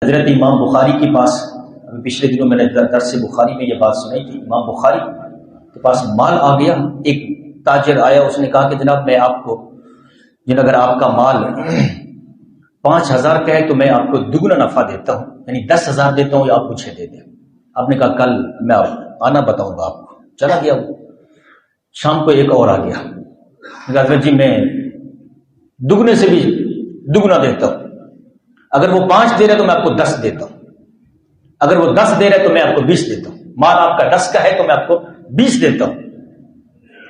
حضرت امام بخاری کے پاس پچھلے دنوں میں نے درس بخاری میں یہ بات سنائی تھی، امام بخاری کے پاس مال آ گیا، ایک تاجر آیا، اس نے کہا کہ جناب میں آپ کو اگر آپ کا مال 5,000 کا ہے تو میں آپ کو دگنا نفع دیتا ہوں، یعنی 10,000 دیتا ہوں یا آپ مجھے دے دیں۔ آپ نے کہا کل میں آنا بتاؤں گا آپ کو۔ چلا گیا وہ، شام کو ایک اور آ گیا، حضرت جی میں دگنے سے بھی دگنا دیتا ہوں، اگر وہ 5 دے رہے تو میں آپ کو 10 دیتا ہوں، اگر وہ 10 دے رہے تو میں آپ کو 20 دیتا ہوں، مال آپ کا 10 کا ہے تو میں آپ کو 20 دیتا ہوں۔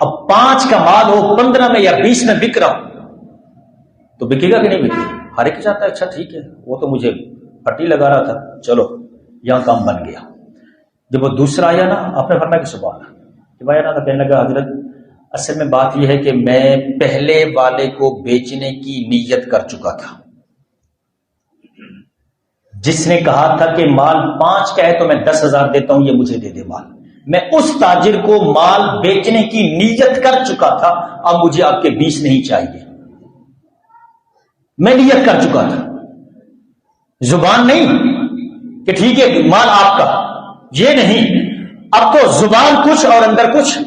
اب 5 کا مال ہو 15 میں یا 20 میں بک رہا ہوں تو بکے گا کہ نہیں بکے گا؟ ہر ایک چاہتا ہے اچھا ٹھیک ہے، وہ تو مجھے پٹی لگا رہا تھا، چلو یہاں کام بن گیا۔ جب وہ دوسرا آیا نا، آپ نے فرمایا کہ سبحان اللہ، جب آیا نا تو کہنے لگا حضرت اصل میں بات یہ ہے کہ میں پہلے والے کو بیچنے کی نیت کر چکا تھا، جس نے کہا تھا کہ مال 5 کا ہے تو میں 10,000 دیتا ہوں، یہ مجھے دے دے مال، میں اس تاجر کو مال بیچنے کی نیت کر چکا تھا، اب مجھے آپ کے 20 نہیں چاہیے، میں نیت کر چکا تھا، زبان نہیں کہ ٹھیک ہے مال آپ کا، یہ نہیں، اب تو زبان کچھ اور اندر کچھ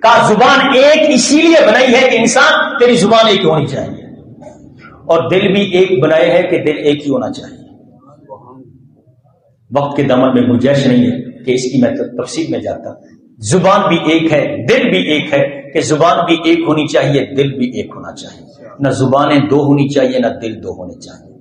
کا۔ زبان ایک اسی لیے بنائی ہے کہ انسان تیری زبان ایک ہونی چاہیے، اور دل بھی ایک بنائے ہے کہ دل ایک ہی ہونا چاہیے۔ وقت کے دامن میں گنجائش نہیں ہے کہ اس کی میں تفصیل میں جاتا۔ زبان بھی ایک ہے، دل بھی ایک ہے کہ زبان بھی ایک ہونی چاہیے، دل بھی ایک ہونا چاہیے، نہ زبانیں 2 ہونی چاہیے، نہ دل 2 ہونے چاہیے۔